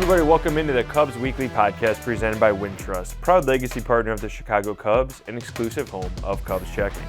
Everybody, welcome into the Cubs Weekly Podcast presented by Wintrust, proud legacy partner of the Chicago Cubs and exclusive home of Cubs Checking.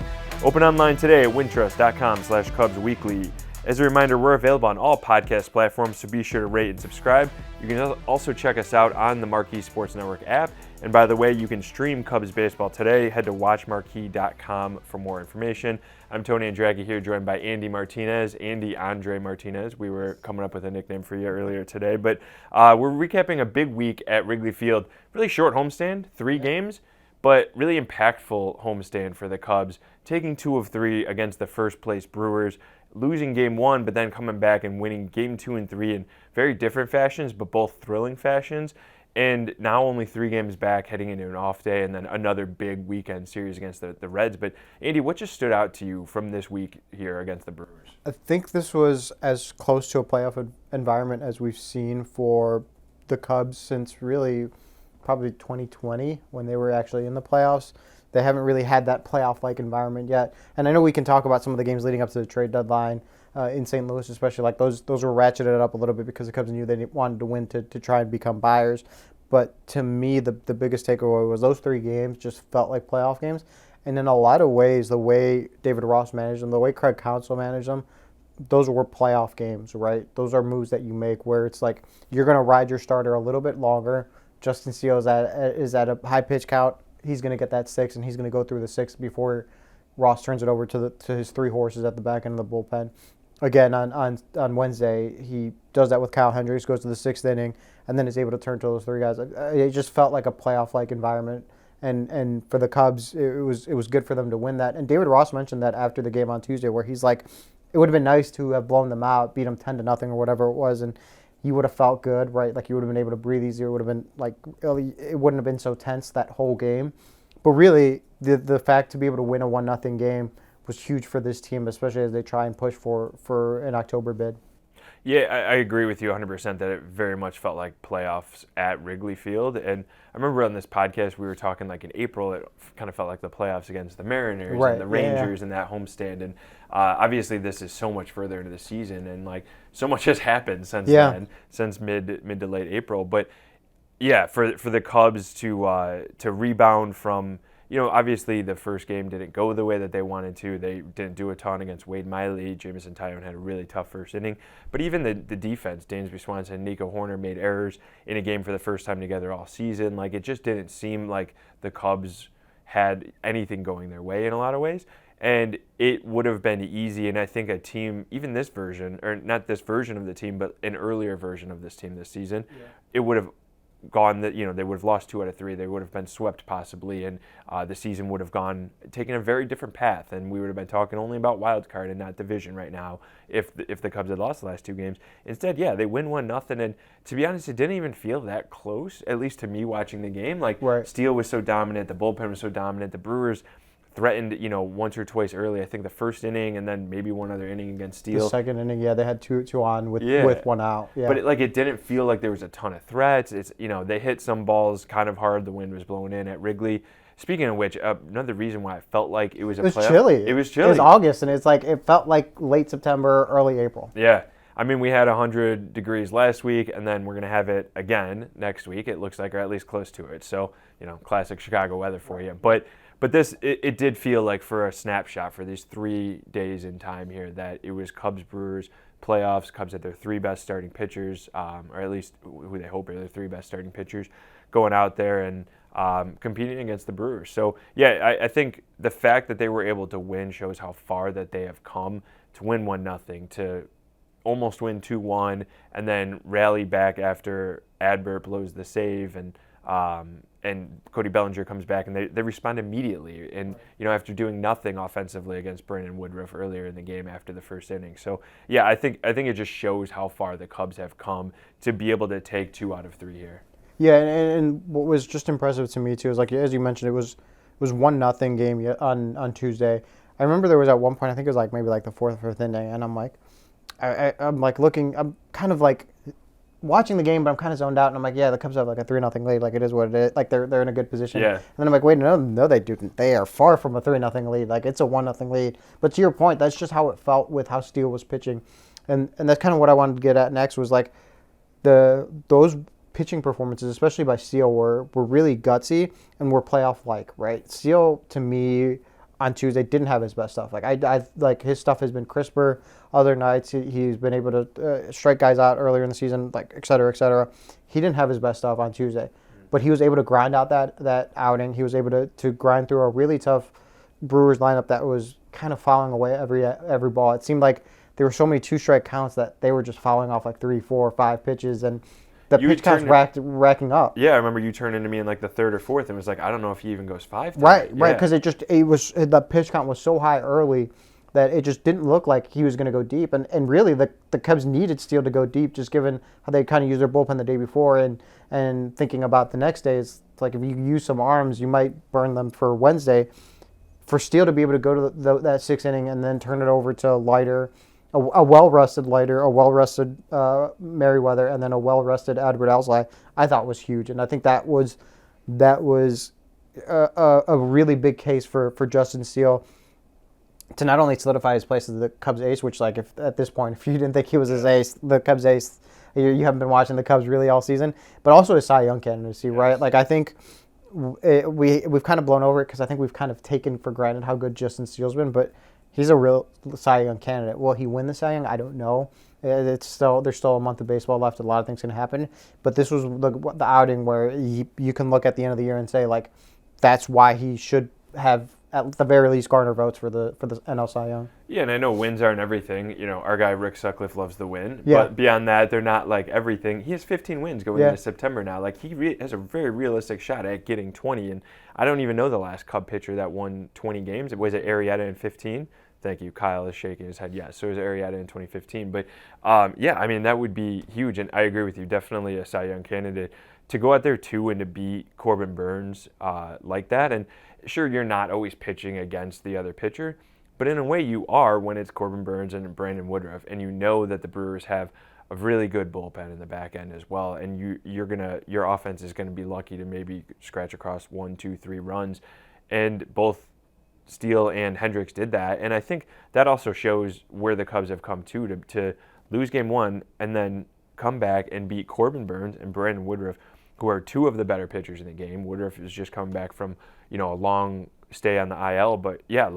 Open online today at wintrust.com/Cubs Weekly. As a reminder, we're available on all podcast platforms, so be sure to rate and subscribe. You can also check us out on the Marquee Sports Network app. And by the way, you can stream Cubs baseball today. Head to watchmarquee.com for more information. I'm Tony Andracki here, joined by Andy Martinez, Andy Andre Martinez. We were coming up with a nickname for you earlier today. But we're recapping a big week at Wrigley Field. Really short homestand, 3 games, but really impactful homestand for the Cubs, taking 2 of 3 against the first-place Brewers, losing Game 1, but then coming back and winning Game 2 and 3 in very different fashions, but both thrilling fashions. And now only 3 games back, heading into an off day, and then another big weekend series against the Reds. But Andy, what just stood out to you from this week here against the Brewers? I think this was as close to a playoff environment as we've seen for the Cubs since really probably 2020 when they were actually in the playoffs. They haven't really had that playoff-like environment yet. And I know we can talk about some of the games leading up to the trade deadline in St. Louis, especially. Like those were ratcheted up a little bit because the Cubs knew they wanted to win to try and become buyers. But to me, the biggest takeaway was those 3 games just felt like playoff games. And in a lot of ways, the way David Ross managed them, the way Craig Counsell managed them, those were playoff games, right? Those are moves that you make where it's like you're going to ride your starter a little bit longer. Justin Steele is at a high pitch count. He's going to get that 6, and he's going to go through the 6 before Ross turns it over to his 3 horses at the back end of the bullpen. Again, on Wednesday, he does that with Kyle Hendricks, goes to the 6th inning, and then is able to turn to those 3 guys. It just felt like a playoff-like environment, and for the Cubs, it was good for them to win that. And David Ross mentioned that after the game on Tuesday, where he's like, it would have been nice to have blown them out, beat them 10-0 or whatever it was, and you would have felt good, right? Like you would have been able to breathe easier. It would have been like it wouldn't have been so tense that whole game. But really, the fact to be able to win a 1-0 game was huge for this team, especially as they try and push for an October bid. Yeah, I agree with you 100% that it very much felt like playoffs at Wrigley Field. And I remember on this podcast we were talking like in April, it kind of felt like the playoffs against the Mariners and the Rangers and that homestand. And obviously this is so much further into the season, and like so much has happened since then, since mid to late April. But yeah, for the Cubs to rebound from, you know, obviously the first game didn't go the way that they wanted to. They didn't do a ton against Wade Miley. Jameson Taillon had a really tough first inning. But even the defense, Dansby Swanson and Nico Horner made errors in a game for the first time together all season. Like, it just didn't seem like the Cubs had anything going their way in a lot of ways. And it would have been easy, and I think a team, even this version, or not this version of the team, but an earlier version of this team this season, it would have gone that, you know, they would have lost 2 out of 3. They would have been swept possibly, and the season would have taken a very different path, and we would have been talking only about wild card and not division right now if the Cubs had lost the last 2 games. Instead, they win 1-0, and to be honest, it didn't even feel that close, at least to me watching the game. Like, Steele was so dominant, the bullpen was so dominant, the Brewers threatened, you know, once or twice early. I think the first inning, and then maybe one other inning against Steele. The second inning, they had two on with 1 out. Yeah. But it didn't feel like there was a ton of threats. It's, you know, they hit some balls kind of hard. The wind was blowing in at Wrigley. Speaking of which, another reason why I felt like it was a playoff. It was chilly. It was August, and it's like it felt like late September, early April. Yeah. I mean, we had 100 degrees last week, and then we're going to have it again next week, it looks like, or at least close to it. So, you know, classic Chicago weather for you. But this, it did feel like for a snapshot for these 3 days in time here that it was Cubs-Brewers playoffs. Cubs had their 3 best starting pitchers, or at least who they hope are their 3 best starting pitchers, going out there and competing against the Brewers. So, I think the fact that they were able to win shows how far that they have come to win 1-0, to almost win 2-1, and then rally back after Adbert blows the save, and Cody Bellinger comes back, and they respond immediately. And, you know, after doing nothing offensively against Brandon Woodruff earlier in the game after the first inning. So, I think it just shows how far the Cubs have come to be able to take 2 out of 3 here. Yeah, and what was just impressive to me, too, is, like, as you mentioned, it was 1-0 game on Tuesday. I remember there was at one point, I think it was like maybe like the 4th or 5th inning, and I'm like, I'm like looking, I'm kind of like watching the game, but I'm kind of zoned out, and I'm like, the Cubs have like a 3-0 lead, like it is what it is, like they're in a good position. Yeah. And then I'm like, wait, no, they didn't. They are far from a 3-0 lead. Like it's a 1-0 lead. But to your point, that's just how it felt with how Steele was pitching, and that's kind of what I wanted to get at next was like those pitching performances, especially by Steele, were really gutsy and were playoff-like, right? Steele, to me, on Tuesday, didn't have his best stuff. Like I like his stuff has been crisper. Other nights, he's been able to strike guys out earlier in the season, like et cetera, et cetera. He didn't have his best stuff on Tuesday, but he was able to grind out that outing. He was able to grind through a really tough Brewers lineup that was kind of fouling away every ball. It seemed like there were so many 2-strike counts that they were just fouling off like 3, 4, 5 pitches, and the pitch counts racking up. Yeah, I remember you turned into me in like the 3rd or 4th and was like, I don't know if he even goes 5 times. Right, because the pitch count was so high early that it just didn't look like he was going to go deep. And really, the Cubs needed Steele to go deep, just given how they kind of used their bullpen the day before. And thinking about the next day, it's like if you use some arms, you might burn them for Wednesday. For Steele to be able to go to that 6th inning and then turn it over to Leiter, a well-rested Leiter, a well-rested Merriweather, and then a well-rested Adbert Alzolay, I thought was huge. And I think that was a really big case for Justin Steele to not only solidify his place as the Cubs ace, which, like, if at this point, if you didn't think he was his ace, the Cubs ace, you haven't been watching the Cubs really all season, but also his Cy Young candidacy, right? Like, I think we've kind of blown over it because I think we've kind of taken for granted how good Justin Steele's been, but he's a real Cy Young candidate. Will he win the Cy Young? I don't know. There's still a month of baseball left. A lot of things can happen, but this was the outing where you can look at the end of the year and say, like, that's why he should have at the very least garner votes for the NL Cy Young. Yeah, and I know wins aren't everything. You know, our guy Rick Sutcliffe loves the win. Yeah. But beyond that, they're not like everything. He has 15 wins going into September now. Like, he has a very realistic shot at getting 20. And I don't even know the last Cub pitcher that won 20 games. Was it Arrieta in 15? Thank you. Kyle is shaking his head. Yes, so it was Arrieta in 2015. But, yeah, I mean, that would be huge. And I agree with you. Definitely a Cy Young candidate. To go out there, too, and to beat Corbin Burnes like that. And sure, you're not always pitching against the other pitcher, but in a way you are when it's Corbin Burnes and Brandon Woodruff, and you know that the Brewers have a really good bullpen in the back end as well, and your offense is gonna be lucky to maybe scratch across 1, 2, 3 runs, and both Steele and Hendricks did that, and I think that also shows where the Cubs have come to lose game 1 and then come back and beat Corbin Burnes and Brandon Woodruff, who are 2 of the better pitchers in the game. Woodruff is just coming back from, a long stay on the IL, but yeah,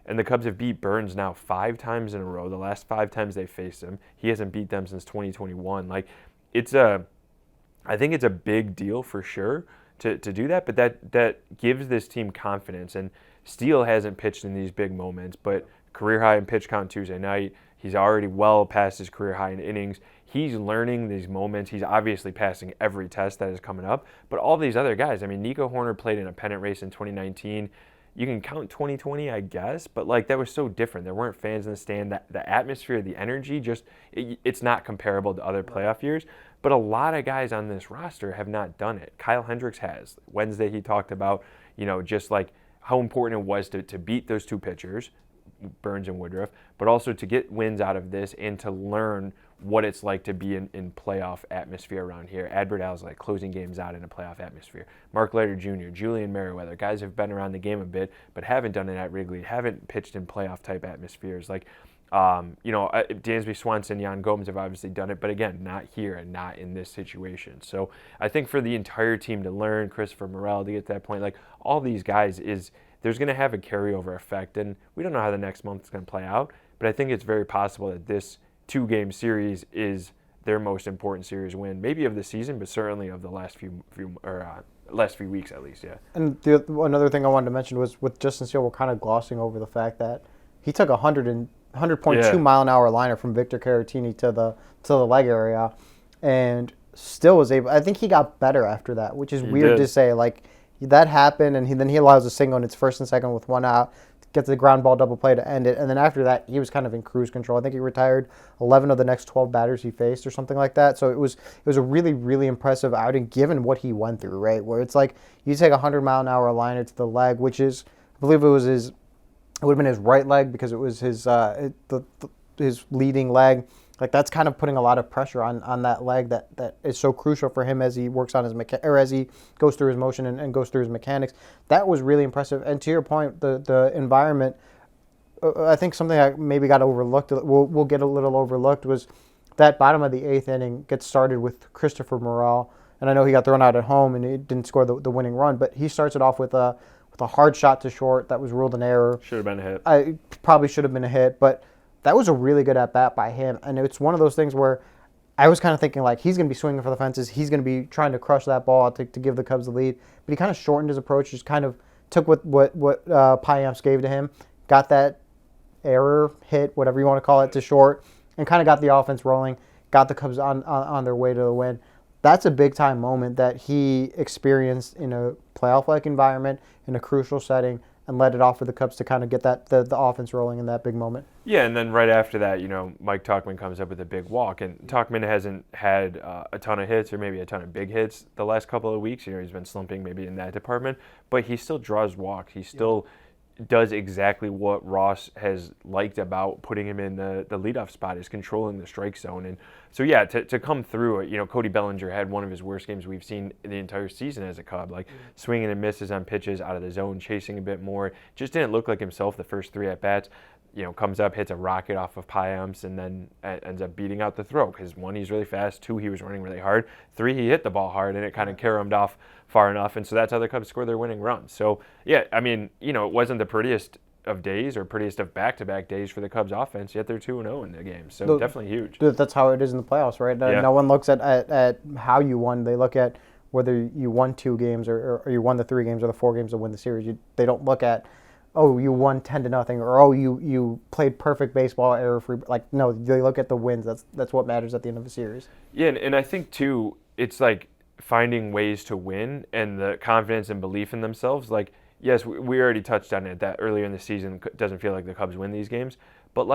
and the Cubs have beat Burnes now 5 times in a row. The last 5 times they faced him, he hasn't beat them since 2021. Like, I think it's a big deal for sure to do that, but that gives this team confidence. And Steele hasn't pitched in these big moments, but career high in pitch count Tuesday night. He's already well past his career high in innings. He's learning these moments. He's obviously passing every test that is coming up. But all these other guys, I mean, Nico Horner played in a pennant race in 2019. You can count 2020, I guess, but that was so different. There weren't fans in the stand. The atmosphere, the energy, it's not comparable to other playoff years. But a lot of guys on this roster have not done it. Kyle Hendricks has. Wednesday he talked about, just like how important it was to beat those 2 pitchers, Burnes and Woodruff, but also to get wins out of this and to learn what it's like to be in playoff atmosphere around here. Adbert Alzolay closing games out in a playoff atmosphere. Mark Leiter Jr., Julian Merriweather, guys have been around the game a bit, but haven't done it at Wrigley, haven't pitched in playoff type atmospheres. Dansby Swanson, Yan Gomes have obviously done it, but again, not here and not in this situation. So I think for the entire team to learn, Christopher Morel to get to that point, all these guys there's going to have a carryover effect, and we don't know how the next month is going to play out, but I think it's very possible that this 2-game series is their most important series win, maybe of the season, but certainly of the last few weeks at least, yeah. And another thing I wanted to mention was with Justin Steele, we're kind of glossing over the fact that he took a 100.2 mile an hour liner from Victor Caratini to the leg area, and still was able. I think he got better after that, which is weird to say. That happened, and then he allows a single, and it's 1st and 2nd with 1 out. Gets the ground ball double play to end it, and then after that, he was kind of in cruise control. I think he retired 11 of the next 12 batters he faced, or something like that. So it was a really, really impressive outing, given what he went through. Right, where it's like you take a 100-mile-an-hour liner to the leg, which is, I believe it would have been his right leg because it was his leading leg. That's kind of putting a lot of pressure on that leg that is so crucial for him as he works on his as he goes through his motion and goes through his mechanics. That was really impressive. And to your point, the environment, I think something that maybe got overlooked, will get a little overlooked, was that bottom of the 8th inning gets started with Christopher Morel. and I know he got thrown out at home and he didn't score the winning run, but he starts it off with a hard shot to short that was ruled an error. Should have been a hit. I probably should have been a hit, but that was a really good at-bat by him, and it's one of those things where I was kind of thinking, like, he's going to be swinging for the fences. He's going to be trying to crush that ball to give the Cubs the lead. But he kind of shortened his approach, just kind of took what Payamps gave to him, got that error hit, whatever you want to call it, to short, and kind of got the offense rolling, got the Cubs on their way to the win. That's a big-time moment that he experienced in a playoff-like environment, in a crucial setting, and led it off for the Cubs to kind of get the offense rolling in that big moment. Yeah, and then right after that, Mike Tauchman comes up with a big walk, and Tauchman hasn't had a ton of hits or maybe a ton of big hits the last couple of weeks. He's been slumping maybe in that department, but he still draws walks. He still does exactly what Ross has liked about putting him in the leadoff spot, is controlling the strike zone. And so, yeah, to come through, Cody Bellinger had one of his worst games we've seen in the entire season as a Cub, swinging and misses on pitches out of the zone, chasing a bit more. Just didn't look like himself the first 3 at-bats. Comes up, hits a rocket off of Payamps, and then ends up beating out the throw because 1, he's really fast, 2, he was running really hard, 3, he hit the ball hard, and it kind of caromed off far enough, and so that's how the Cubs score their winning run. So, yeah, I mean, it wasn't the prettiest of days or prettiest of back-to-back days for the Cubs offense, yet they're 2-0 in the game, so definitely huge. That's how it is in the playoffs, right? Yeah. No one looks at how you won. They look at whether you won 2 games or you won the 3 games or the 4 games to win the series. They don't look at, oh, you won 10-0, or oh, you played perfect baseball, error-free. No, they look at the wins. That's what matters at the end of a series. Yeah, and I think too, it's like finding ways to win and the confidence and belief in themselves. Yes, we already touched on it that earlier in the season doesn't feel like the Cubs win these games, but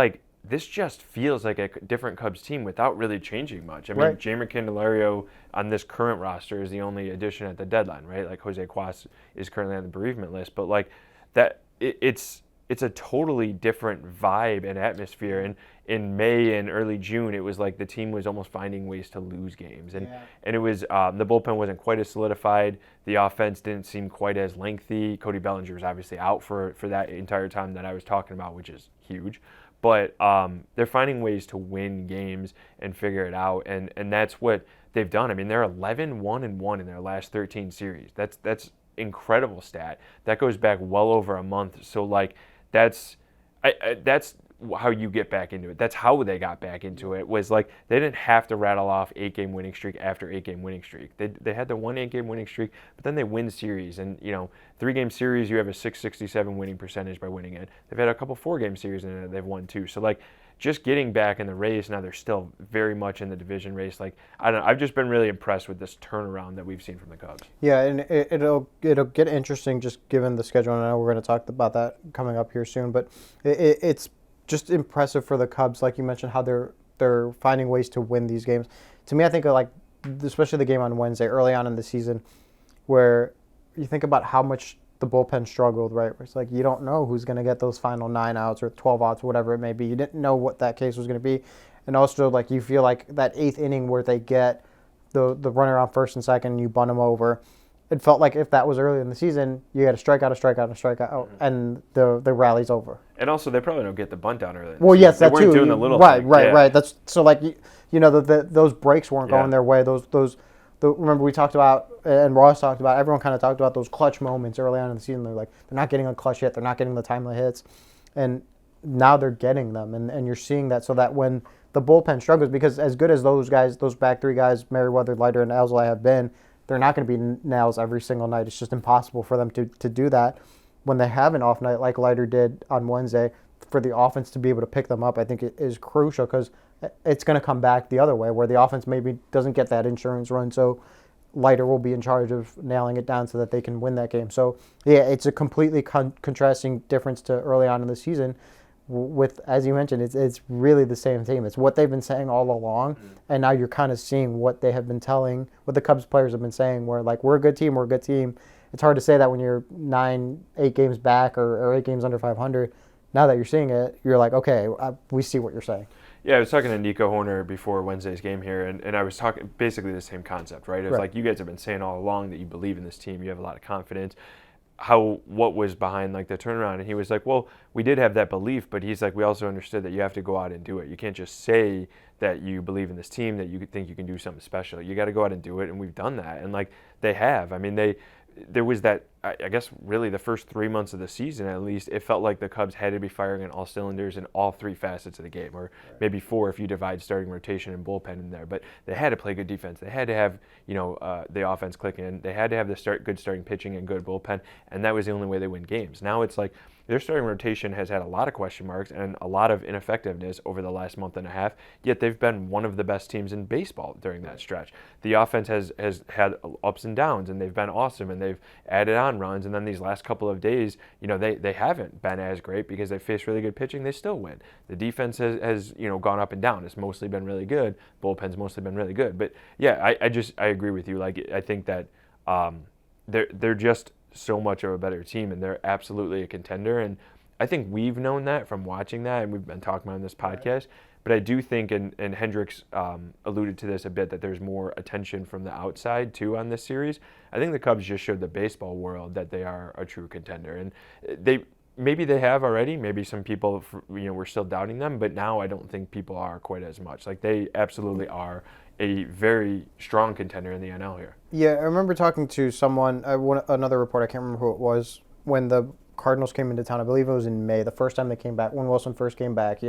this just feels like a different Cubs team without really changing much. I mean, Jeimer Candelario on this current roster is the only addition at the deadline, right? Jose Cuas is currently on the bereavement list, but that. It's a totally different vibe and atmosphere. And in May and early June, it was like the team was almost finding ways to lose games. And it was the bullpen wasn't quite as solidified. The offense didn't seem quite as lengthy. Cody Bellinger was obviously out for that entire time that I was talking about, which is huge. But they're finding ways to win games and figure it out. And that's what they've done. I mean, they're 11-1-1 in their last 13 series. That's incredible stat. That goes back well over a month. So that's how you get back into it. That's how they got back into it, was they didn't have to rattle off 8-game winning streak after 8-game winning streak. They had the 1 8-game winning streak, but then they win series. And 3-game series, you have a .667 winning percentage by winning it. They've had a couple 4-game series and they've won 2. So just getting back in the race. Now they're still very much in the division race. I don't know. I've just been really impressed with this turnaround that we've seen from the Cubs. Yeah, and it'll get interesting just given the schedule. And I know we're going to talk about that coming up here soon. But it's just impressive for the Cubs, like you mentioned, how they're finding ways to win these games. To me, I think especially the game on Wednesday, early on in the season, where you think about how much the bullpen struggled, right? Where it's you don't know who's going to get those final 9 outs or 12 outs, whatever it may be. You didn't know what that case was going to be. And also, you feel like that 8th inning where they get the runner on first and second and you bunt them over, it felt like if that was early in the season, you had a strikeout, and the rally's over. And also, they probably don't get the bunt down early. Well, yes, that too. They weren't doing the little right, thing. Right. That's so those breaks weren't going their way. Remember we talked about, and Ross talked about, everyone kind of talked about those clutch moments early on in the season. They're not getting a clutch hit, they're not getting the timely hits, and now they're getting them, and you're seeing that, so that when the bullpen struggles, because as good as those guys, those back 3 guys, Merriweather, Leiter, and Alzolay have been, they're not going to be nails every single night. It's just impossible for them to do that. When they have an off night like Leiter did on Wednesday, for the offense to be able to pick them up, I think it is crucial, because it's going to come back the other way, where the offense maybe doesn't get that insurance run, so Leiter will be in charge of nailing it down so that they can win that game. So, yeah, it's a completely contrasting difference to early on in the season. With, as you mentioned, it's really the same team. It's what they've been saying all along, and now you're kind of seeing what they have been telling, what the Cubs players have been saying, where we're a good team, It's hard to say that when you're 8 games back or 8 games under 500. Now that you're seeing it, you're okay, we see what you're saying. Yeah, I was talking to Nico Horner before Wednesday's game here, and I was talking basically the same concept, right? It was you guys have been saying all along that you believe in this team, you have a lot of confidence. what was behind like the turnaround, and he was like, well, we did have that belief, but he's like, we also understood that you have to go out and do it. You can't just say that you believe in this team, that you think you can do something special. You got to go out and do it, and we've done that, and like they have. I mean, there was that, I guess really the first 3 months of the season at least, it felt like the Cubs had to be firing on all cylinders in all three facets of the game, or maybe four if you divide starting rotation and bullpen in there. But they had to play good defense. They had to have the offense clicking. They had to have good starting pitching and good bullpen, and that was the only way they win games. Now it's like their starting rotation has had a lot of question marks and a lot of ineffectiveness over the last month and a half, yet they've been one of the best teams in baseball during that stretch. The offense has had ups and downs, and they've been awesome, and they've added on runs, and then these last couple of days, they haven't been as great because they faced really good pitching. They still win. The defense has gone up and down. It's mostly been really good. Bullpen's mostly been really good. But yeah, I agree with you. Like I think that they're just so much of a better team, and they're absolutely a contender. And I think we've known that from watching that, and we've been talking about it in this podcast. But I do think, and Hendricks alluded to this a bit, that there's more attention from the outside too on this series. I think the Cubs just showed the baseball world that they are a true contender, and maybe they have already. Maybe some people were still doubting them, but now I don't think people are quite as much. Like they absolutely are a very strong contender in the NL here. Yeah, I remember talking to someone, another reporter, I can't remember who it was, when the Cardinals came into town. I believe it was in May, the first time they came back, when Wilson first came back.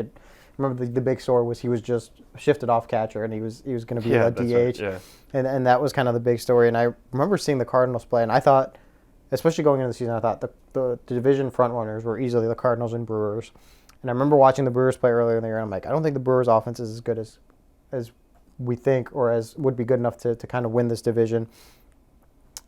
Remember the big story was he was just shifted off catcher, and he was going to be a DH. Right, yeah. And that was kind of the big story. And I remember seeing the Cardinals play, and I thought, especially going into the season, I thought the division frontrunners were easily the Cardinals and Brewers. And I remember watching the Brewers play earlier in the year, and I'm like, I don't think the Brewers' offense is as good as we think, or as would be good enough to kind of win this division.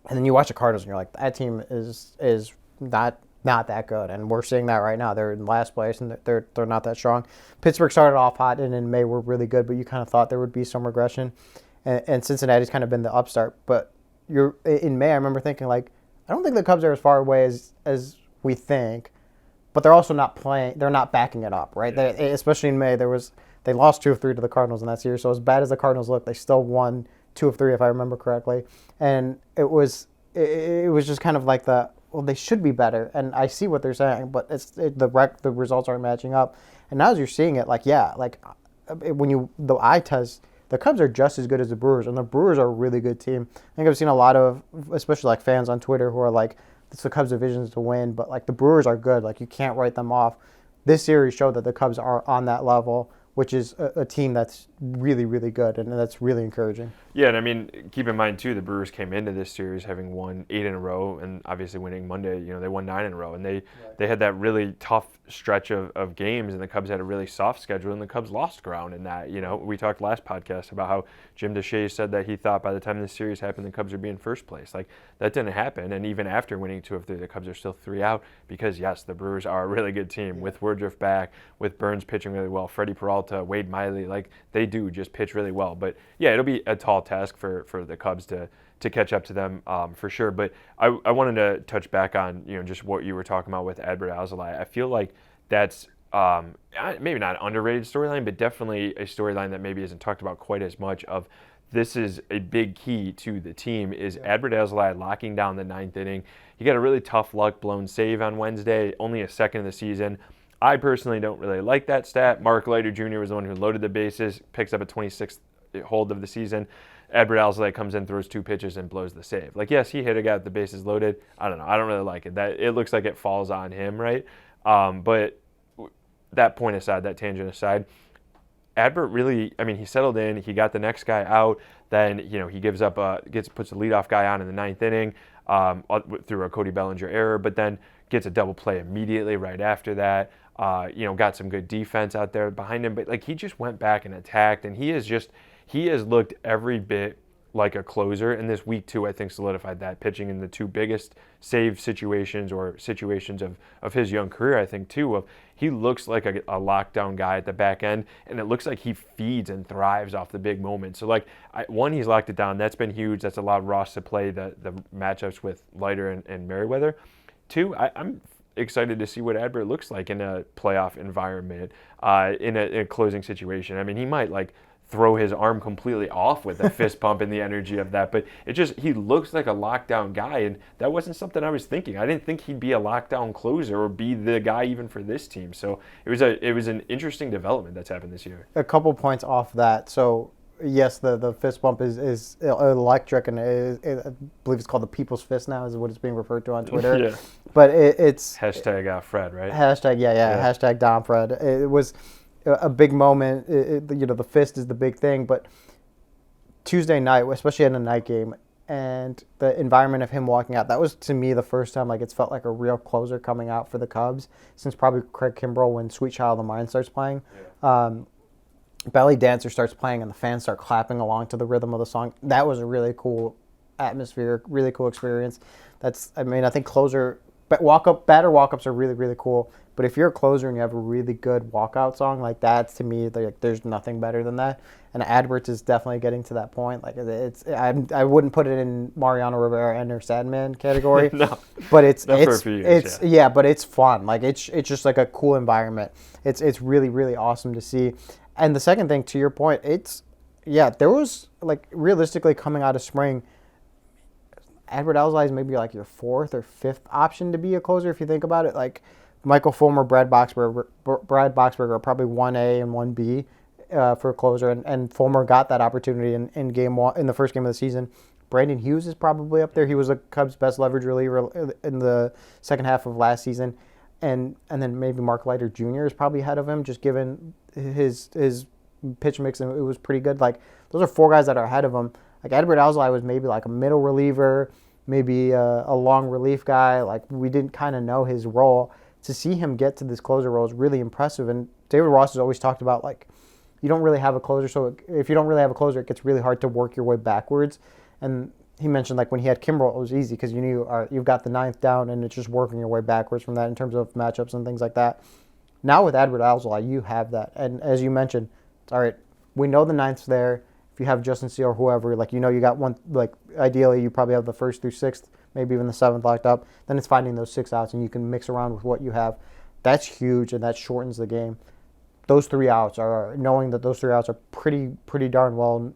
And then you watch the Cardinals, and you're like, that team is not that good, and we're seeing that right now. They're in last place, and they're not that strong. Pittsburgh started off hot, and in May were really good, but you kind of thought there would be some regression. And Cincinnati's kind of been the upstart. But in May, I remember thinking, like, I don't think the Cubs are as far away as we think, but they're also not playing. They're not backing it up, right? Yeah. Especially in May, they lost 2 of 3 to the Cardinals in that series. So as bad as the Cardinals looked, they still won 2 of 3, if I remember correctly. And it was just kind of like they should be better. And I see what they're saying, but the results aren't matching up. And now as you're seeing it, when the eye test, the Cubs are just as good as the Brewers, and the Brewers are a really good team. I think I've seen a lot of, especially like fans on Twitter, who are like, it's the Cubs divisions to win, but like the Brewers are good. Like you can't write them off. This series showed that the Cubs are on that level, which is a team that's really, really good, and that's really encouraging. Yeah, and I mean, keep in mind, too, the Brewers came into this series having won 8 in a row, and obviously winning Monday, they won 9 in a row, and they had that really tough stretch of games, and the Cubs had a really soft schedule, and the Cubs lost ground in that. We talked last podcast about how Jim Deshaies said that he thought by the time this series happened, the Cubs would be in first place. Like, that didn't happen, and even after winning 2 of 3, the Cubs are still 3 out, because, yes, the Brewers are a really good team, with Woodruff back, with Burns pitching really well, Freddie Peralta, Wade Miley, like, they do just pitch really well. But, yeah, it'll be a tall task for the Cubs to catch up to them for sure. But I wanted to touch back on just what you were talking about with Adbert Alzolay. I feel like that's maybe not an underrated storyline, but definitely a storyline that maybe isn't talked about quite as much. Of this is a big key to the team is Adbert Alzolay locking down the 9th inning. He got a really tough luck blown save on Wednesday, only a second of the season. I personally don't really like that stat. Mark Leiter Jr. was the one who loaded the bases, picks up a 26th hold of the season. Adbert Alzolay comes in, throws 2 pitches, and blows the save. Like, yes, he hit a guy with the bases loaded. I don't know. I don't really like it. That it looks like it falls on him, right? But that point aside, that tangent aside, Adbert really, he settled in. He got the next guy out. Then, he puts a leadoff guy on in the 9th inning through a Cody Bellinger error, but then gets a double play immediately right after that. Got some good defense out there behind him, but like he just went back and attacked, and he has looked every bit like a closer. And this week 2, I think, solidified that, pitching in the 2 biggest save situations or situations of his young career, I think, too. He looks like a lockdown guy at the back end, and it looks like he feeds and thrives off the big moments. So, he's locked it down. That's been huge. That's allowed Ross to play the matchups with Leiter and Merriweather. 2, I'm excited to see what Adbert looks like in a playoff environment, in a closing situation. He might throw his arm completely off with the fist pump and the energy of that. But he looks like a lockdown guy, and that wasn't something I was thinking. I didn't think he'd be a lockdown closer or be the guy even for this team. So it was an interesting development that's happened this year. A couple points off that. So yes, the fist bump is electric, and I believe it's called the People's Fist now, is what it's being referred to on Twitter. Yeah. But it's hashtag Fred, right? Hashtag hashtag Dom Fred. It was a big moment. The fist is the big thing, but Tuesday night, especially in a night game, and the environment of him walking out, that was to me the first time it's felt like a real closer coming out for the Cubs since probably Craig Kimbrell when Sweet Child of Mine starts playing. Yeah. Belly Dancer starts playing and the fans start clapping along to the rhythm of the song. That was a really cool atmosphere, really cool experience. I think batter walk-ups are really, really cool. But if you're a closer and you have a really good walkout song, to me, there's nothing better than that. And Adbert is definitely getting to that point. I wouldn't put it in Mariano Rivera and or Sadman category. No, but it's for a few years, but it's fun. It's just like a cool environment. It's really, really awesome to see. And the second thing, to your point, there was realistically coming out of spring, Adbert Alzolay is maybe your fourth or fifth option to be a closer if you think about it. Michael Fulmer, Brad Boxberger are probably 1A and 1B for a closer, and Fulmer got that opportunity in game one, in the first game of the season. Brandon Hughes is probably up there. He was the Cubs' best leverage reliever in the second half of last season, and then maybe Mark Leiter Jr. is probably ahead of him, just given his pitch mix, and it was pretty good. Those are four guys that are ahead of him. Adbert Alzolay was maybe a middle reliever, maybe a long relief guy. We didn't kind of know his role. To see him get to this closer role is really impressive. And David Ross has always talked about you don't really have a closer. So if you don't really have a closer, it gets really hard to work your way backwards. And he mentioned when he had Kimbrell, it was easy because you knew you've got the ninth down and it's just working your way backwards from that in terms of matchups and things like that. Now with Adbert Alzolay, you have that. And as you mentioned, it's all right. We know the ninth's there. If you have Justin Steele or whoever, you got one, ideally you probably have the first through sixth, maybe even the seventh locked up. Then it's finding those 6 outs, and you can mix around with what you have. That's huge, and that shortens the game. Those 3 outs knowing that those 3 outs are pretty darn well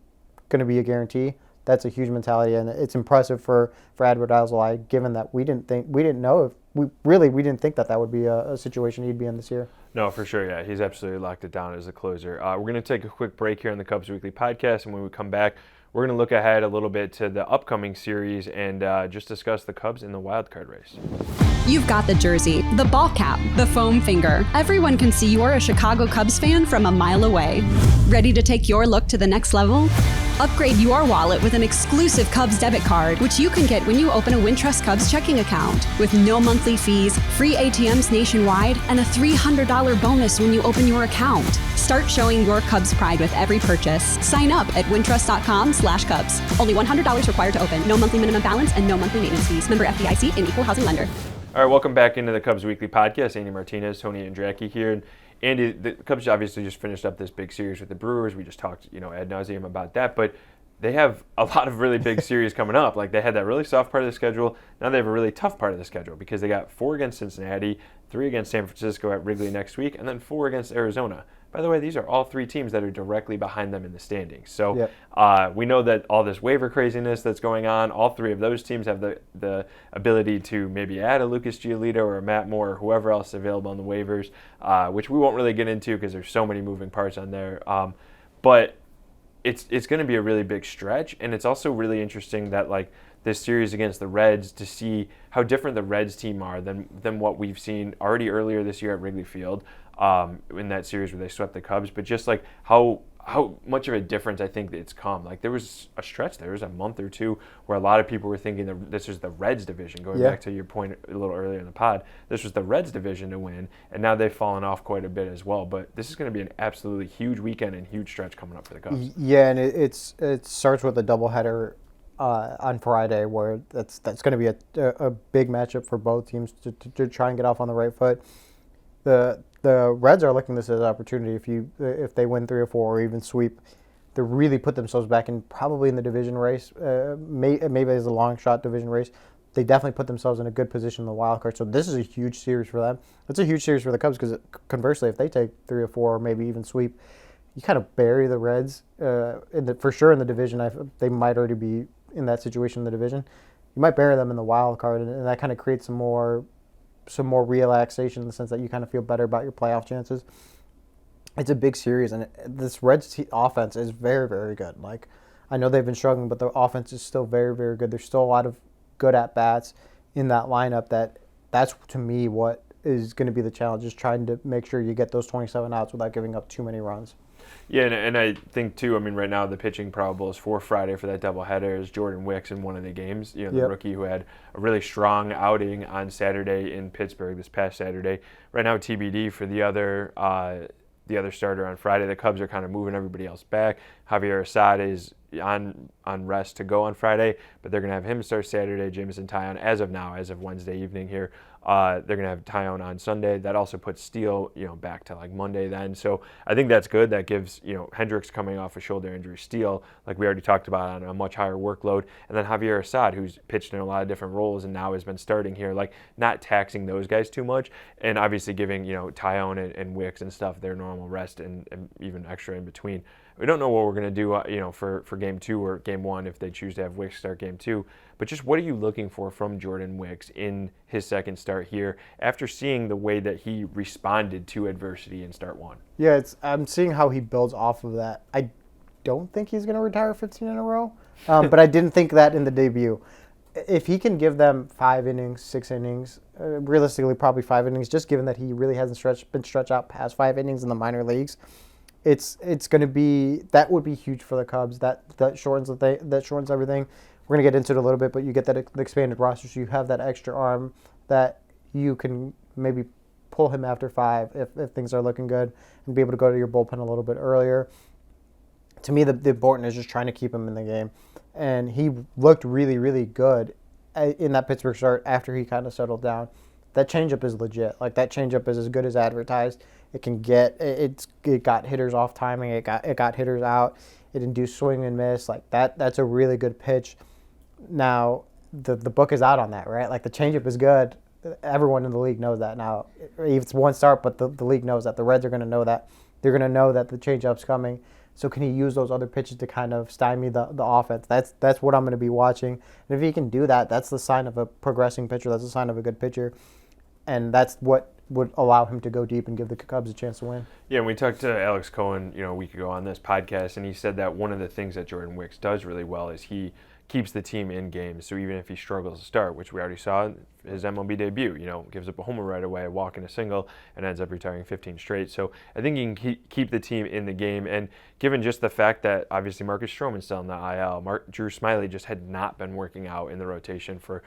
going to be a guarantee. That's a huge mentality, and it's impressive for Adbert Alzolay, given that we didn't think that would be a situation he'd be in this year. No, for sure, yeah. He's absolutely locked it down as a closer. We're going to take a quick break here on the Cubs Weekly Podcast, and when we come back, we're going to look ahead a little bit to the upcoming series and just discuss the Cubs in the wild card race. You've got the jersey, the ball cap, the foam finger. Everyone can see you're a Chicago Cubs fan from a mile away. Ready to take your look to the next level? Upgrade your wallet with an exclusive Cubs debit card, which you can get when you open a Wintrust Cubs checking account. With no monthly fees, free ATMs nationwide, and a $300 bonus when you open your account. Start showing your Cubs pride with every purchase. Sign up at wintrust.com/Cubs. Only $100 required to open. No monthly minimum balance and no monthly maintenance fees. Member FDIC and equal housing lender. All right, welcome back into the Cubs Weekly Podcast. Andy Martínez, Tony Andracki here. And Andy, the Cubs obviously just finished up this big series with the Brewers. We just talked, ad nauseum about that. But they have a lot of really big series coming up. They had that really soft part of the schedule. Now they have a really tough part of the schedule because they got 4 against Cincinnati, 3 against San Francisco at Wrigley next week, and then 4 against Arizona. By the way, these are all 3 teams that are directly behind them in the standings. So yep. We know that all this waiver craziness that's going on, all 3 of those teams have the ability to maybe add a Lucas Giolito or a Matt Moore or whoever else is available on the waivers, which we won't really get into because there's so many moving parts on there. But it's going to be a really big stretch, and it's also really interesting that this series against the Reds, to see how different the Reds team are than what we've seen already earlier this year at Wrigley Field in that series where they swept the Cubs, but just how much of a difference I think it's come. There was a stretch, there was a month or two where a lot of people were thinking that this was the Reds division, going back to your point a little earlier in the pod. This was the Reds division to win, and now they've fallen off quite a bit as well. But this is going to be an absolutely huge weekend and huge stretch coming up for the Cubs. Yeah, and it starts with a doubleheader on Friday, where that's going to be a big matchup for both teams to try and get off on the right foot. The Reds are looking at this as an opportunity if they win 3 or 4 or even sweep, to really put themselves back in probably in the division race. Maybe as a long shot division race. They definitely put themselves in a good position in the wild card. So this is a huge series for them. It's a huge series for the Cubs because conversely, if they take 3 or 4 or maybe even sweep, you kind of bury the Reds for sure in the division. They might already be in that situation in the division. You might bury them in the wild card, and that kind of creates some more relaxation in the sense that you kind of feel better about your playoff chances. It's a big series, and this Reds offense is very, very good. Like, I know they've been struggling, but the offense is still very, very good. There's still a lot of good at-bats in that lineup. That's to me what is going to be the challenge, is trying to make sure you get those 27 outs without giving up too many runs. Yeah, and I think, too, I mean, right now the pitching probables for Friday for that doubleheader is Jordan Wicks in one of the games, the rookie who had a really strong outing on Saturday in Pittsburgh this past Saturday. Right now, TBD for the other starter on Friday. The Cubs are kind of moving everybody else back. Javier Assad is on rest to go on Friday, but they're going to have him start Saturday. Jameson Taillon, as of Wednesday evening here, they're going to have Taillon on Sunday. That also puts Steele, back to like Monday then. So I think that's good. That gives, Hendricks coming off a shoulder injury, Steele, like we already talked about, on a much higher workload. And then Javier Assad, who's pitched in a lot of different roles and now has been starting here, like not taxing those guys too much. And obviously giving, Taillon and Wicks and stuff their normal rest and even extra in between. We don't know what we're going to do, for Game 2 or Game 1 if they choose to have Wicks start Game 2. But just what are you looking for from Jordan Wicks in his second start here after seeing the way that he responded to adversity in Start 1? Yeah, I'm seeing how he builds off of that. I don't think he's going to retire 15 in a row, but I didn't think that in the debut. If he can give them 5 innings, 6 innings, realistically probably 5 innings, just given that he really hasn't been stretched out past 5 innings in the minor leagues, it's going to be, that would be huge for the Cubs. That shortens everything. We're going to get into it a little bit, but you get that expanded roster, so you have that extra arm that you can maybe pull him after 5 if things are looking good, and be able to go to your bullpen a little bit earlier. To me, the important is just trying to keep him in the game. And he looked really, really good in that Pittsburgh start after he kind of settled down. That changeup is legit. Like, that changeup is as good as advertised. It can it got hitters off timing. It got hitters out. It induced swing and miss. Like, that's a really good pitch. Now, the book is out on that, right? Like, the changeup is good. Everyone in the league knows that now. It's one start, but the league knows that. The Reds are going to know that. They're going to know that the changeup's coming. So can he use those other pitches to kind of stymie the offense? That's what I'm going to be watching. And if he can do that, that's the sign of a progressing pitcher. That's the sign of a good pitcher. And that's what would allow him to go deep and give the Cubs a chance to win. Yeah, and we talked to Alex Cohen, a week ago on this podcast, and he said that one of the things that Jordan Wicks does really well is he keeps the team in games. So even if he struggles to start, which we already saw in his MLB debut, gives up a homer right away, a walk and a single, and ends up retiring 15 straight. So I think he can keep the team in the game. And given just the fact that obviously Marcus Stroman's still in the IL, Drew Smyly just had not been working out in the rotation for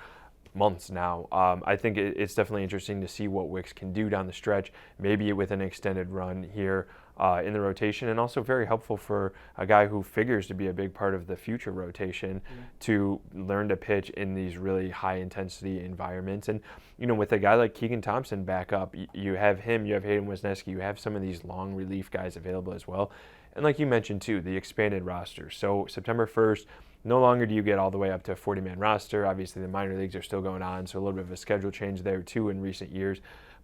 months now. I think it's definitely interesting to see what Wicks can do down the stretch, maybe with an extended run here in the rotation, and also very helpful for a guy who figures to be a big part of the future rotation to learn to pitch in these really high-intensity environments. And, with a guy like Keegan Thompson back up, you have him, you have Hayden Wesneski, you have some of these long relief guys available as well. And like you mentioned, too, the expanded roster. So September 1st, no longer do you get all the way up to a 40-man roster. Obviously, the minor leagues are still going on, so a little bit of a schedule change there, too, in recent years.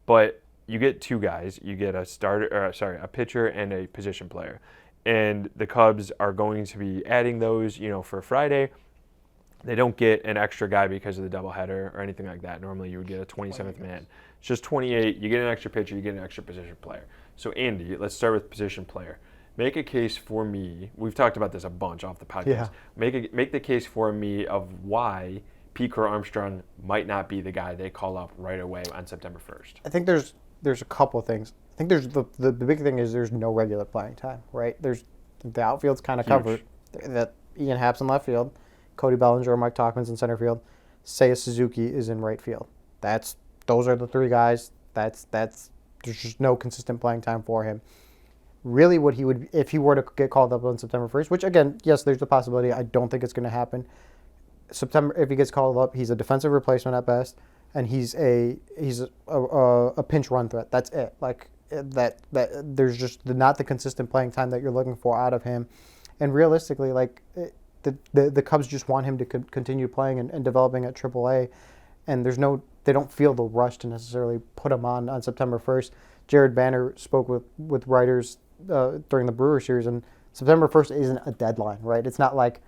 But you get 2 guys. You get a pitcher and a position player. And the Cubs are going to be adding those, for Friday. They don't get an extra guy because of the doubleheader or anything like that. Normally, you would get a 27th man. It's just 28. You get an extra pitcher. You get an extra position player. So, Andy, let's start with position player. Make a case for me. We've talked about this a bunch off the podcast. Yeah. Make the case for me of why Pete Crow Armstrong might not be the guy they call up right away on September 1st. I think there's a couple of things. I think there's the big thing is there's no regular playing time, right? There's the outfield's kind of covered. That Ian Happ's in left field, Cody Bellinger, Mike Tauchman's in center field, Seiya Suzuki is in right field. Those are the 3 guys. There's just no consistent playing time for him. Really, what he would, if he were to get called up on September 1st, which again, yes, there's the possibility. I don't think it's going to happen. If he gets called up, he's a defensive replacement at best, and he's a pinch run threat. That's it. Like that there's just not the consistent playing time that you're looking for out of him. And realistically, like the Cubs just want him to continue playing and developing at AAA, and they don't feel the rush to necessarily put him on September 1st. Jared Banner spoke with writers during the Brewers series, and September 1st isn't a deadline, right? It's not like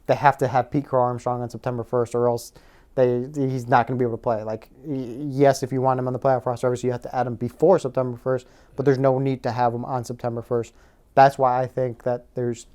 they have to have Pete Crow Armstrong on September 1st or else he's not going to be able to play. Like, yes, if you want him on the playoff roster, obviously you have to add him before September 1st, but there's no need to have him on September 1st. That's why I think that there's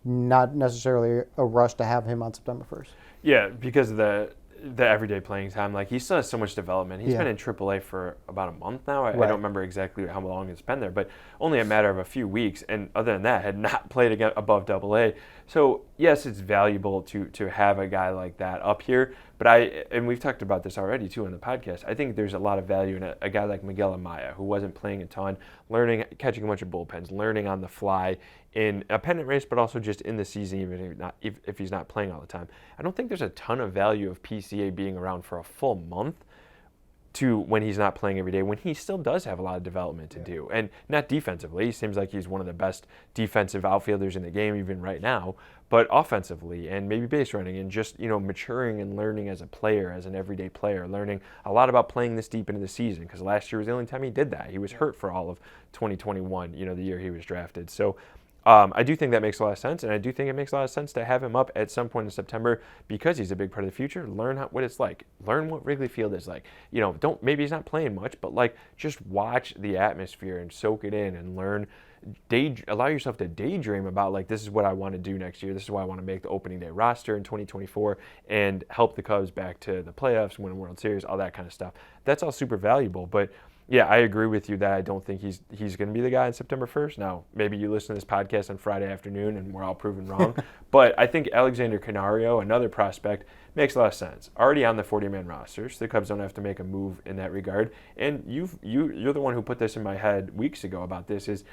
not necessarily a rush to have him on September 1st. Yeah, because of the everyday playing time. Like, he still has so much development. He's been in AAA for about a month now. I don't remember exactly how long it's been there, but only a matter of a few weeks. And other than that, had not played again above AA. So, yes, it's valuable to have a guy like that up here. But and we've talked about this already, too, on the podcast. I think there's a lot of value in a guy like Miguel Amaya, who wasn't playing a ton, catching a bunch of bullpens, learning on the fly in a pennant race, but also just in the season, even if he's not playing all the time. I don't think there's a ton of value of PCA being around for a full month to when he's not playing every day, when he still does have a lot of development to do. And not defensively. He seems like he's one of the best defensive outfielders in the game even right now, but offensively and maybe base running and just, maturing and learning as a player, as an everyday player, learning a lot about playing this deep into the season, because last year was the only time he did that. He was hurt for all of 2021, the year he was drafted. So I do think that makes a lot of sense, and I do think it makes a lot of sense to have him up at some point in September because he's a big part of the future. Learn what it's like. Learn what Wrigley Field is like. Maybe he's not playing much, but just watch the atmosphere and soak it in and learn. Allow yourself to daydream about this is what I want to do next year. This is why I want to make the opening day roster in 2024 and help the Cubs back to the playoffs, win a World Series, all that kind of stuff. That's all super valuable, but yeah, I agree with you that I don't think he's going to be the guy on September 1st. Now, maybe you listen to this podcast on Friday afternoon and we're all proven wrong. But I think Alexander Canario, another prospect, makes a lot of sense. Already on the 40-man roster, so the Cubs don't have to make a move in that regard. And you're the one who put this in my head weeks ago about this, is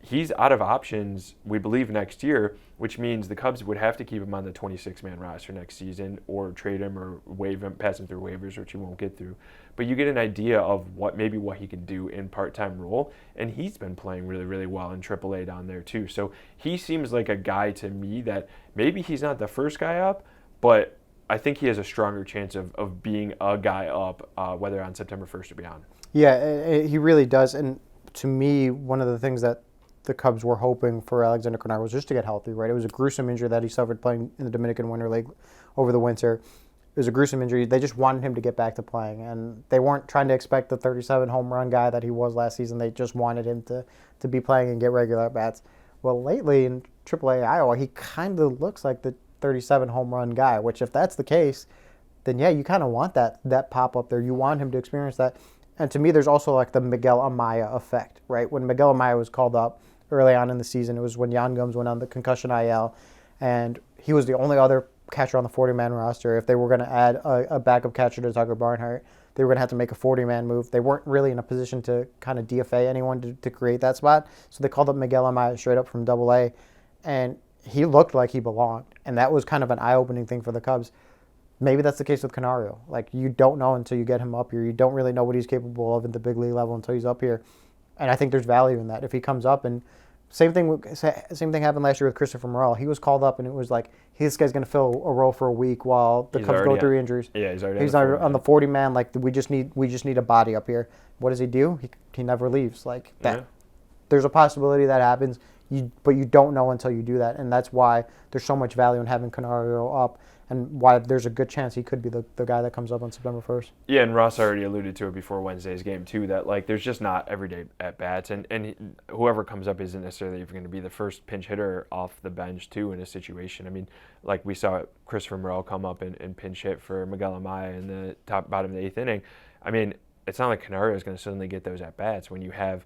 he's out of options, we believe, next year, which means the Cubs would have to keep him on the 26-man roster next season or trade him or waive him, pass him through waivers, which you won't get through. But you get an idea of what he can do in part-time role, and he's been playing really, really well in AAA down there too. So he seems like a guy to me that maybe he's not the first guy up, but I think he has a stronger chance of being a guy up, whether on September 1st or beyond. Yeah, he really does. And to me, one of the things that the Cubs were hoping for Alexander Canario was just to get healthy, right? It was a gruesome injury that he suffered playing in the Dominican Winter League over the winter. It was a gruesome injury. They just wanted him to get back to playing, and they weren't trying to expect the 37 home run guy that he was last season. They just wanted him to be playing and get regular at-bats. Well, lately in AAA Iowa, he kind of looks like the 37 home run guy, which if that's the case, then yeah, you kind of want that pop up there. You want him to experience that. And to me, there's also the Miguel Amaya effect, right? When Miguel Amaya was called up early on in the season, it was when Jan Gums went on the concussion IL, and he was the only other catcher on the 40-man roster. If they were going to add a backup catcher to Tucker Barnhart, they were going to have to make a 40-man move. They weren't really in a position to kind of DFA anyone to create that spot, so they called up Miguel Amaya straight up from AA, and he looked like he belonged, and that was kind of an eye-opening thing for the Cubs. Maybe that's the case with Canario. You don't know until you get him up here. You don't really know what he's capable of at the big league level until he's up here, and I think there's value in that. If he comes up, and same thing happened last year with Christopher Morel. He was called up, and it was this guy's going to fill a role for a week while the Cubs go through injuries. Yeah, he's on the 40-man. We just need a body up here. What does he do? He never leaves. That. Yeah. There's a possibility that happens, but you don't know until you do that, and that's why there's so much value in having Canario up, and why there's a good chance he could be the guy that comes up on September 1st. Yeah, and Ross already alluded to it before Wednesday's game too, that there's just not everyday at-bats, and whoever comes up isn't necessarily even going to be the first pinch hitter off the bench too in a situation. I mean, we saw Christopher Morel come up and pinch hit for Miguel Amaya in the bottom of the 8th inning. I mean, it's not like Canario is going to suddenly get those at-bats when you have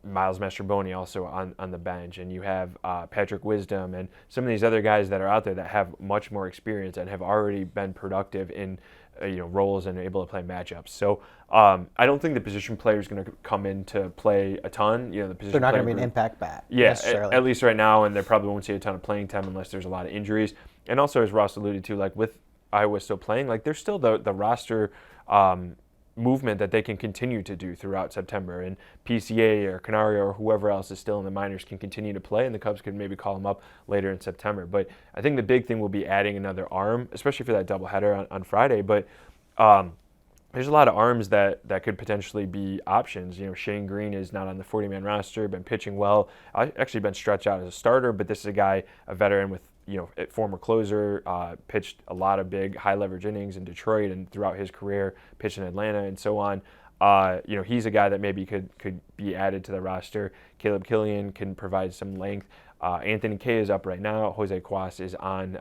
Miles Mastrobuoni also on the bench, and you have Patrick Wisdom and some of these other guys that are out there that have much more experience and have already been productive in roles and able to play matchups. So I don't think the position player is going to come in to play a ton. The position they're not going to be an impact bat. Yeah, at least right now, and they probably won't see a ton of playing time unless there's a lot of injuries. And also, as Ross alluded to, with Iowa still playing, there's still the roster movement that they can continue to do throughout September, and PCA or Canario or whoever else is still in the minors can continue to play, and the Cubs could maybe call them up later in September. But I think the big thing will be adding another arm, especially for that doubleheader on Friday. But there's a lot of arms that could potentially be options. Shane Green is not on the 40-man roster, been pitching well. Actually been stretched out as a starter, but this is a guy, a veteran with, a former closer, pitched a lot of big high leverage innings in Detroit and throughout his career, pitched in Atlanta and so on. He's a guy that maybe could be added to the roster. Caleb Killian can provide some length. Anthony Kay is up right now. Jose Cuas is on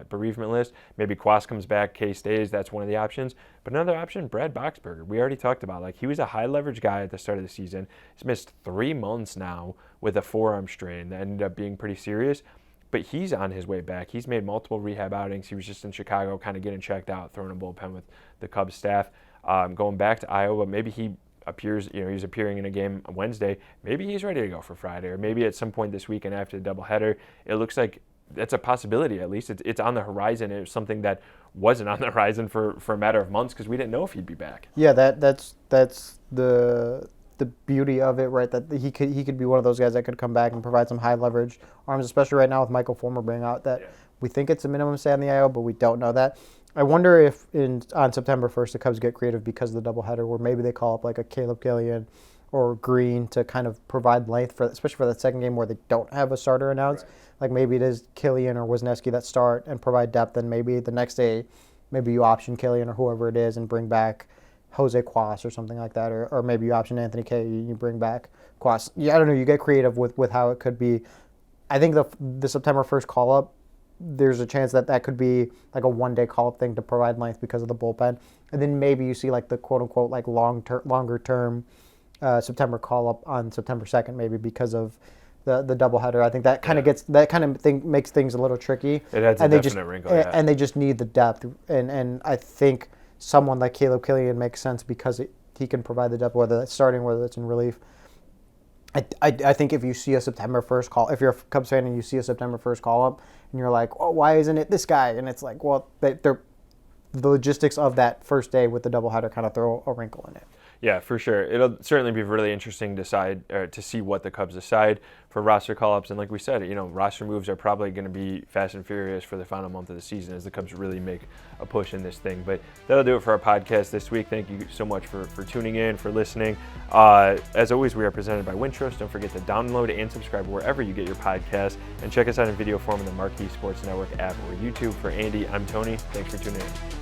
bereavement list. Maybe Cuas comes back, Kay stays. That's one of the options. But another option, Brad Boxberger. We already talked about, he was a high leverage guy at the start of the season. He's missed 3 months now with a forearm strain that ended up being pretty serious. But he's on his way back. He's made multiple rehab outings. He was just in Chicago kind of getting checked out, throwing a bullpen with the Cubs staff. Going back to Iowa, maybe he appears, he's appearing in a game on Wednesday. Maybe he's ready to go for Friday, or maybe at some point this weekend after the doubleheader. It looks like that's a possibility, at least. It's on the horizon. It was something that wasn't on the horizon for a matter of months because we didn't know if he'd be back. Yeah, that's the beauty of it, right? That he could be one of those guys that could come back and provide some high leverage arms, especially right now with Michael Fulmer being out. That we think it's a minimum stay on the IL, but we don't know that. I wonder if on September 1st the Cubs get creative because of the doubleheader, where maybe they call up like a Caleb Killian or Green to kind of provide length especially for that second game where they don't have a starter announced. Right. Like maybe it is Killian or Wisniewski that start and provide depth, and maybe the next day maybe you option Killian or whoever it is and bring back Jose Cuas or something like that, or maybe you option Anthony Kay, you bring back Cuas. Yeah, I don't know. You get creative with how it could be. I think the September 1st call up, there's a chance that could be like a one-day call-up thing to provide length because of the bullpen. And then maybe you see like the quote-unquote like longer-term September call-up on September 2nd maybe because of the doubleheader. I think that kind of makes things a little tricky. It adds a definite wrinkle. And they just need the depth. And I think someone like Caleb Killian makes sense because he can provide the depth, whether that's starting, whether it's in relief. I think if you see a September 1st call, if you're a Cubs fan and you see a September 1st call-up, and you're like, oh, why isn't it this guy? And it's like, well, the logistics of that first day with the doubleheader kind of throw a wrinkle in it. Yeah, for sure. It'll certainly be really interesting to see what the Cubs decide for roster call-ups. And like we said, roster moves are probably going to be fast and furious for the final month of the season as the Cubs really make a push in this thing. But that'll do it for our podcast this week. Thank you so much for tuning in, for listening. As always, we are presented by Wintrust. Don't forget to download and subscribe wherever you get your podcasts. And check us out in video form on the Marquee Sports Network app or YouTube. For Andy, I'm Tony. Thanks for tuning in.